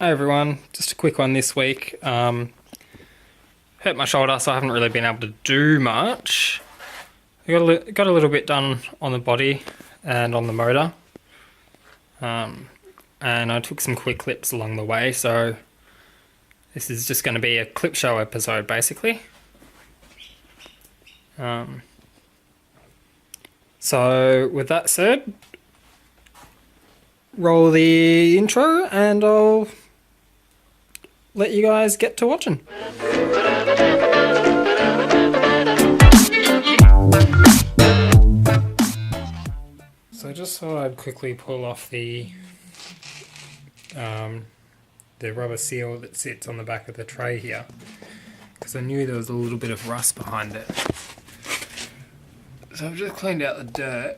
Hi everyone, just a quick one this week. Hurt my shoulder, so I haven't really been able to do much. I got a little bit done on the body and on the motor. And I took some quick clips along the way, so this is just going to be a clip show episode basically. So with that said, roll the intro and I'll let you guys get to watching. So I just thought I'd quickly pull off the rubber seal that sits on the back of the tray here, because I knew there was a little bit of rust behind it. So I've just cleaned out the dirt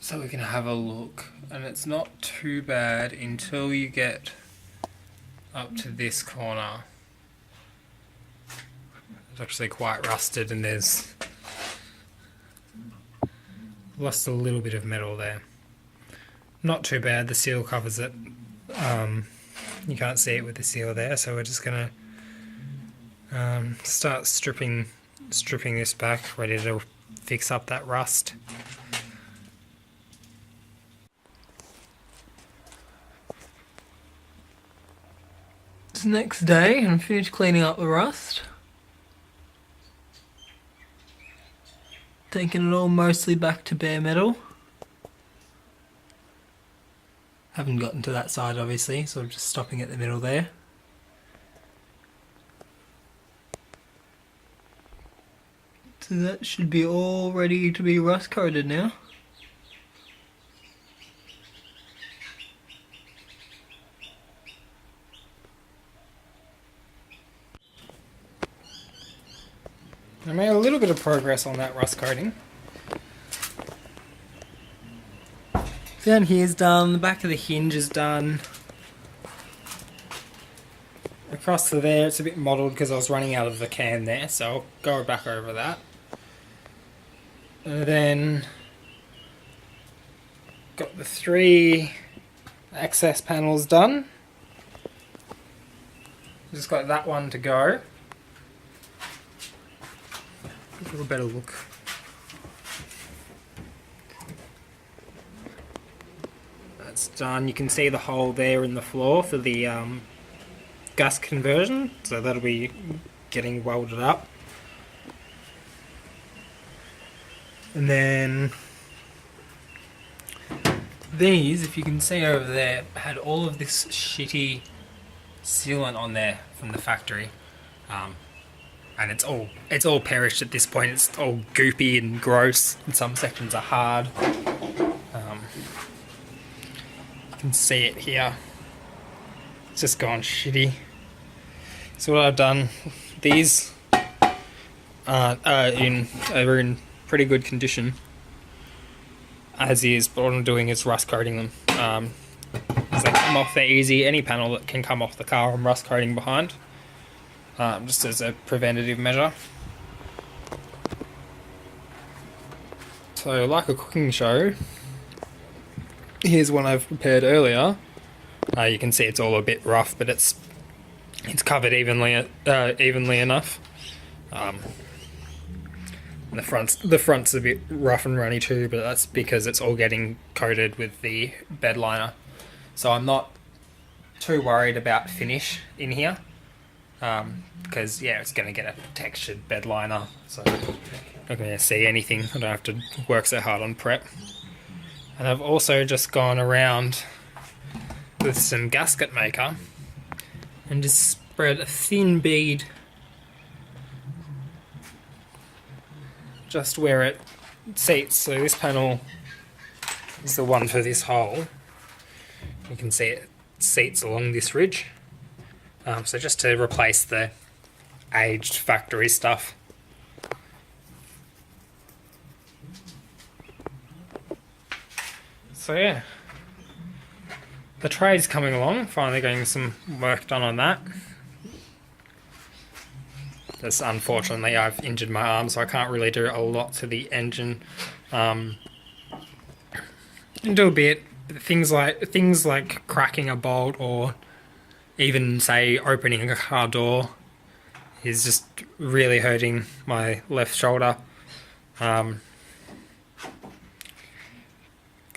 so we can have a look, and it's not too bad until you get up to this corner. It's actually quite rusted and there's lost a little bit of metal there. Not too bad, the seal covers it. You can't see it with the seal there, so we're just gonna start stripping this back, ready to fix up that rust. It's the next day and I'm finished cleaning up the rust. Taking it all mostly back to bare metal. Haven't gotten to that side obviously, so I'm just stopping at the middle there. So that should be all ready to be rust coated now. I made a little bit of progress on that rust coating. Down here's done, the back of the hinge is done. Across to there it's a bit mottled because I was running out of the can there, so I'll go back over that. And then got the 3 access panels done. Just got that one to go. A little better look. That's done. You can see the hole there in the floor for the gas conversion, so that'll be getting welded up. And then these, if you can see over there, had all of this shitty sealant on there from the factory. And it's all perished at this point. It's all goopy and gross, and some sections are hard. You can see it here. It's just gone shitty. So what I've done, these are in pretty good condition as is, but what I'm doing is rust coating them. As they come off, they're easy. Any panel that can come off the car, I'm rust coating behind. Just as a preventative measure. So like a cooking show, here's one I've prepared earlier. You can see it's all a bit rough, but it's covered evenly enough. And the front's a bit rough and runny too, but that's because it's all getting coated with the bed liner. So I'm not too worried about finish in here. Because yeah, it's going to get a textured bed liner, so I'm not going to see anything. I don't have to work so hard on prep. And I've also just gone around with some gasket maker and just spread a thin bead just where it seats. So this panel is the one for this hole. You can see it seats along this ridge. So just to replace the aged factory stuff. So yeah, the tray's coming along, finally getting some work done on that. Just unfortunately I've injured my arm, so I can't really do a lot to the engine. I can do a bit, things like cracking a bolt or even say opening a car door is just really hurting my left shoulder. Got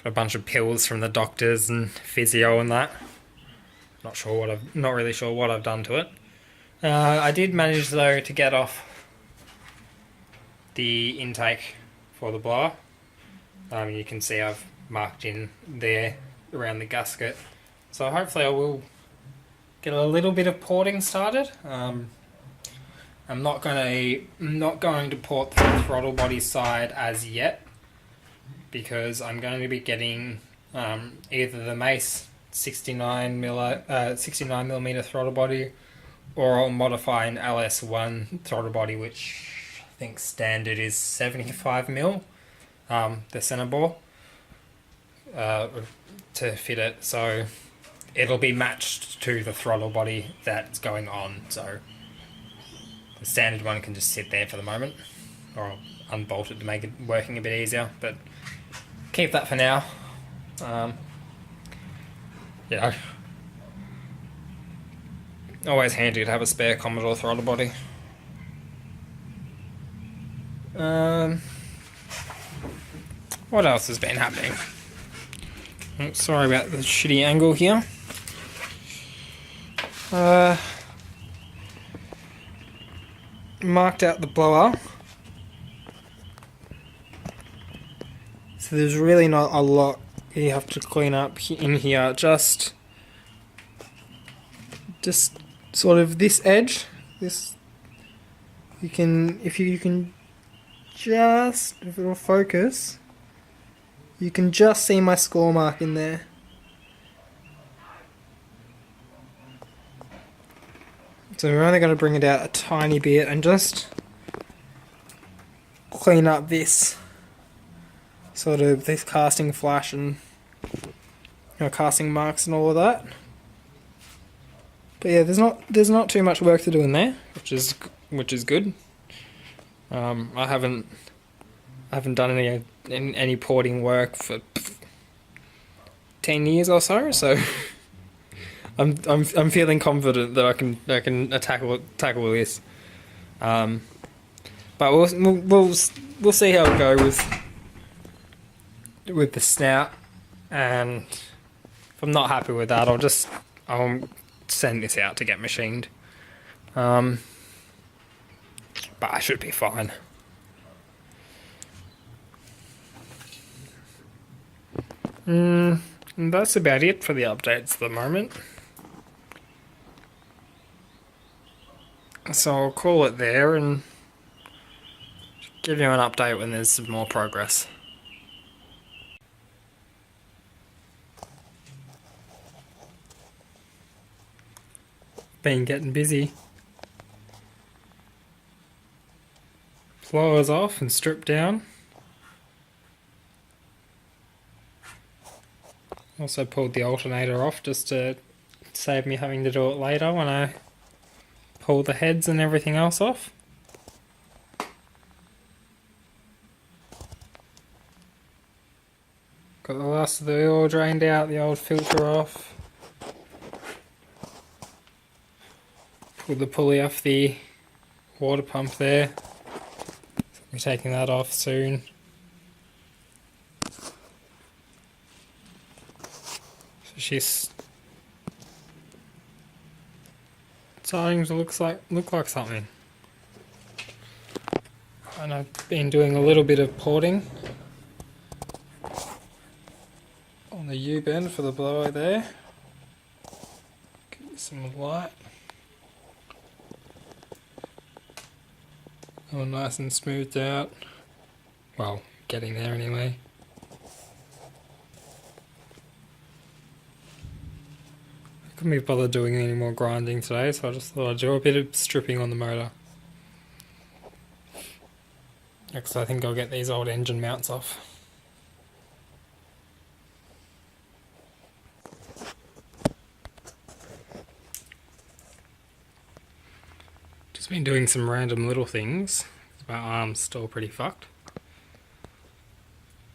a bunch of pills from the doctors and physio and that. Not really sure what I've done to it. I did manage though to get off the intake for the blower. You can see I've marked in there around the gasket. So hopefully I will get a little bit of porting started. I'm not going to port the throttle body side as yet, because I'm going to be getting either the Mace 69mm throttle body, or I'll modify an LS1 throttle body, which I think standard is 75mm, the center bore, to fit it. So it'll be matched to the throttle body that's going on. So the standard one can just sit there for the moment, or I'll unbolt it to make it working a bit easier, but keep that for now. Yeah, always handy to have a spare Commodore throttle body. What else has been happening? Oh, sorry about the shitty angle here. Marked out the blower. So there's really not a lot you have to clean up in here. Just sort of this edge. This if it'll focus, you can just see my score mark in there. So we're only going to bring it out a tiny bit and just clean up this sort of this casting flash and casting marks and all of that. But yeah, there's not too much work to do in there, which is good. I haven't done any porting work for 10 years or so. I'm feeling confident that I can tackle this. But we'll see how it goes with the snout, and if I'm not happy with that, I'll send this out to get machined. But I should be fine. And that's about it for the updates at the moment. So I'll call it there and give you an update when there's some more progress. Been getting busy. Floors off and stripped down. Also pulled the alternator off just to save me having to do it later when I pull the heads and everything else off. Got the last of the oil drained out, the old filter off. Pulled the pulley off the water pump there. We're taking that off soon. So she's starting to look like something. And I've been doing a little bit of porting on the U-bend for the blower there. Give it some light. All nice and smoothed out. Well, getting there anyway. I couldn't be bothered doing any more grinding today, so I just thought I'd do a bit of stripping on the motor. Next, I think I'll get these old engine mounts off. Just been doing some random little things. My arm's still pretty fucked.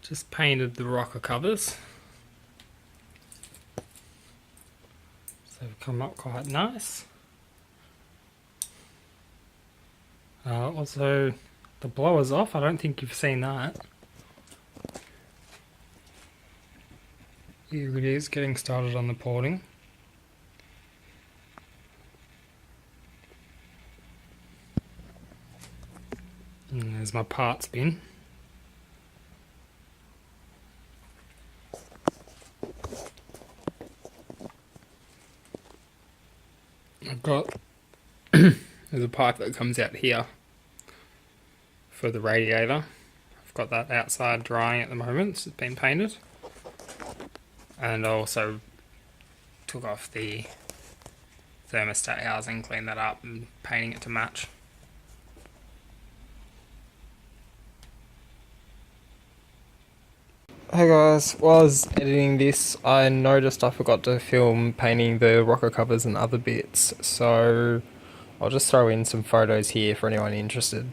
Just painted the rocker covers. They've come up quite nice. Also, the blower's off. I don't think you've seen that. Here it is, getting started on the porting. And there's my parts bin. I've got there's a pipe that comes out here for the radiator. I've got that outside drying at the moment. It's been painted. And I also took off the thermostat housing, cleaned that up and painting it to match. Hey guys, while I was editing this, I noticed I forgot to film painting the rocker covers and other bits, so I'll just throw in some photos here for anyone interested.